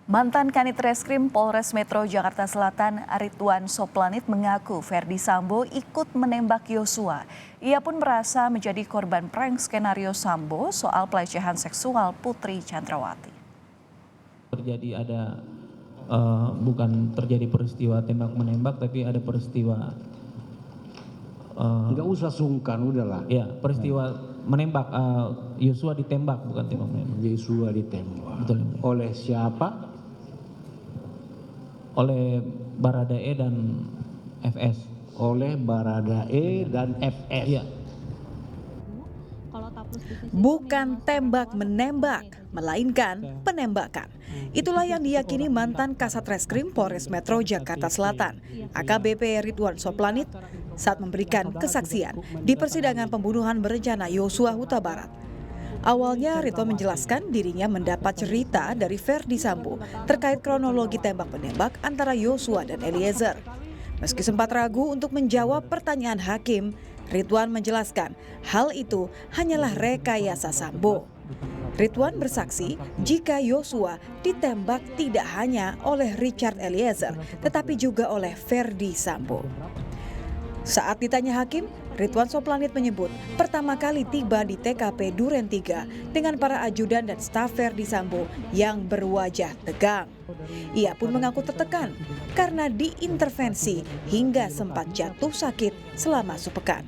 Mantan Kanit Reskrim Polres Metro Jakarta Selatan Ridwan Soplanit mengaku Ferdi Sambo ikut menembak Yosua. Ia pun merasa menjadi korban prank skenario Sambo soal pelecehan seksual Putri Chandrawati. Bukan terjadi peristiwa tembak menembak, tapi ada peristiwa nggak usah sungkan, udahlah. ya peristiwa menembak. Yosua ditembak, bukan tembak menembak. Yosua ditembak. Betul. Oleh siapa? Oleh Baradae dan FS. Oleh Baradae dan FS. Iya. Bukan tembak menembak, melainkan penembakan. Itulah yang diyakini mantan Kasat Reskrim Polres Metro Jakarta Selatan, AKBP Ridwan Soplanit, saat memberikan kesaksian di persidangan pembunuhan berencana Yosua Huta Barat. Awalnya Ridwan menjelaskan dirinya mendapat cerita dari Ferdi Sambo terkait kronologi tembak-menembak antara Yosua dan Eliezer. Meski sempat ragu untuk menjawab pertanyaan hakim, Ridwan menjelaskan hal itu hanyalah rekayasa Sambo. Ridwan bersaksi jika Yosua ditembak tidak hanya oleh Richard Eliezer, tetapi juga oleh Ferdi Sambo. Saat ditanya hakim, Ridwan Soplanit menyebut pertama kali tiba di TKP Duren 3 dengan para ajudan dan staf Ferdi Sambo yang berwajah tegang. Ia pun mengaku tertekan karena diintervensi hingga sempat jatuh sakit selama sepekan.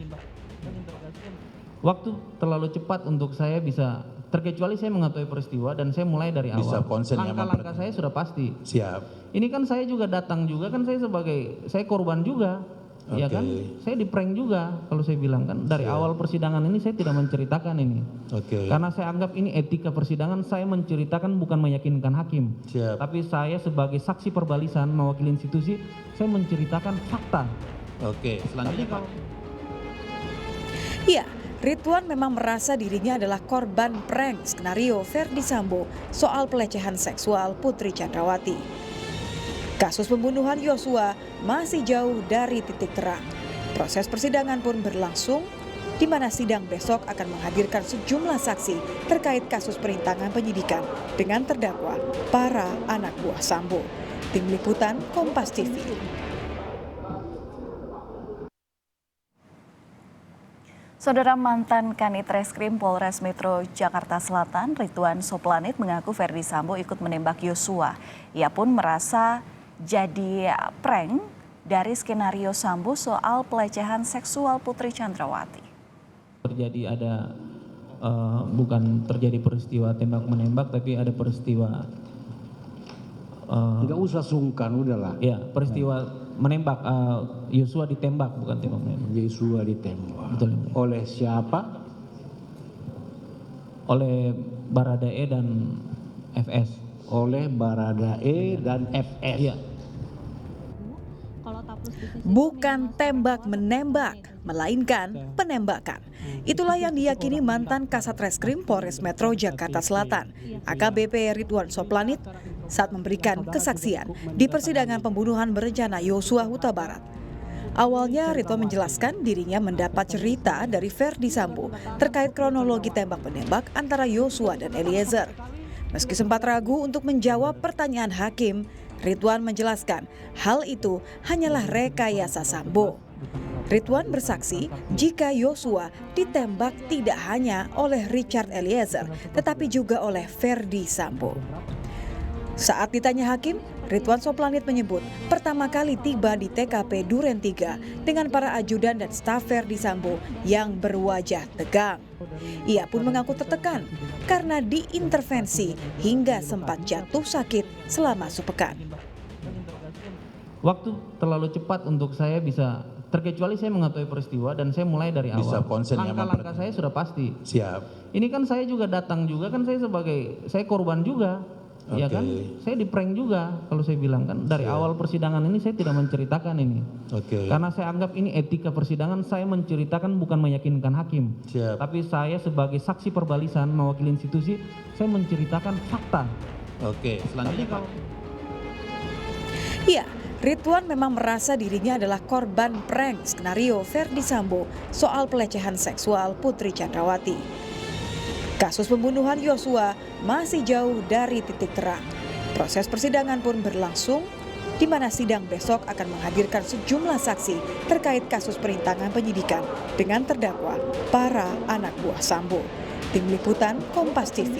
Waktu terlalu cepat untuk saya bisa, terkecuali saya mengetahui peristiwa dan saya mulai dari awal. Bisa konsen ya, Langkah-langkah saya sudah pasti. Siap. Ini kan saya juga datang juga, kan saya saya korban juga. Ya kan, saya di prank juga kalau saya bilang kan dari awal persidangan ini saya tidak menceritakan ini. Karena saya anggap ini etika persidangan, saya menceritakan bukan meyakinkan hakim. Siap. Tapi saya sebagai saksi perbalisan mewakili institusi, saya menceritakan fakta. Oke, selanjutnya Pak. Ya, Ridwan memang merasa dirinya adalah korban prank skenario Ferdi Sambo soal pelecehan seksual Putri Chandrawati. Kasus pembunuhan Yosua masih jauh dari titik terang. Proses persidangan pun berlangsung, di mana sidang besok akan menghadirkan sejumlah saksi terkait kasus perintangan penyidikan dengan terdakwa para anak buah Sambo. Tim Liputan Kompas TV. Saudara, mantan Kanit Reskrim Polres Metro Jakarta Selatan Ridwan Soplanit mengaku Ferdi Sambo ikut menembak Yosua. Ia pun merasa jadi prank dari skenario Sambo soal pelecehan seksual Putri Chandrawati. Bukan terjadi peristiwa tembak menembak, tapi ada peristiwa nggak usah sungkan, udahlah. ya peristiwa menembak. Yosua ditembak, bukan tembak menembak. Yosua ditembak. Betul. Oleh siapa? Oleh Baradae dan FS. Oleh Baradae dan FS. Iya. Bukan tembak menembak, melainkan penembakan. Itulah yang diyakini mantan Kasat Reskrim Polres Metro Jakarta Selatan, AKBP Ridwan Soplanit, saat memberikan kesaksian di persidangan pembunuhan berencana Yosua Huta Barat. Awalnya Ridwan menjelaskan dirinya mendapat cerita dari Ferdi Sambo terkait kronologi tembak-menembak antara Yosua dan Eliezer. Meski sempat ragu untuk menjawab pertanyaan hakim, Ridwan menjelaskan hal itu hanyalah rekayasa Sambo. Ridwan bersaksi jika Yosua ditembak tidak hanya oleh Richard Eliezer, tetapi juga oleh Ferdi Sambo. Saat ditanya hakim, Ridwan Soplanit menyebut pertama kali tiba di TKP Duren 3 dengan para ajudan dan staf Ferdi Sambo yang berwajah tegang. Ia pun mengaku tertekan karena diintervensi hingga sempat jatuh sakit selama sepekan. Waktu terlalu cepat untuk saya bisa, terkecuali saya mengetahui peristiwa dan saya mulai dari awal. Bisa konsen ya, Langkah-langkah saya sudah pasti. Siap. Ini kan saya juga datang juga, kan saya saya korban juga. Ya kan, saya di prank juga kalau saya bilang kan dari awal persidangan ini saya tidak menceritakan ini. Karena saya anggap ini etika persidangan, saya menceritakan bukan meyakinkan hakim. Siap. Tapi saya sebagai saksi perbalisan mewakili institusi, saya menceritakan fakta. Oke, selanjutnya Pak. Ya, Ridwan memang merasa dirinya adalah korban prank skenario Ferdi Sambo soal pelecehan seksual Putri Chandrawati. Kasus pembunuhan Yosua masih jauh dari titik terang. Proses persidangan pun berlangsung, di mana sidang besok akan menghadirkan sejumlah saksi terkait kasus perintangan penyidikan dengan terdakwa para anak buah Sambo. Tim Liputan Kompas TV.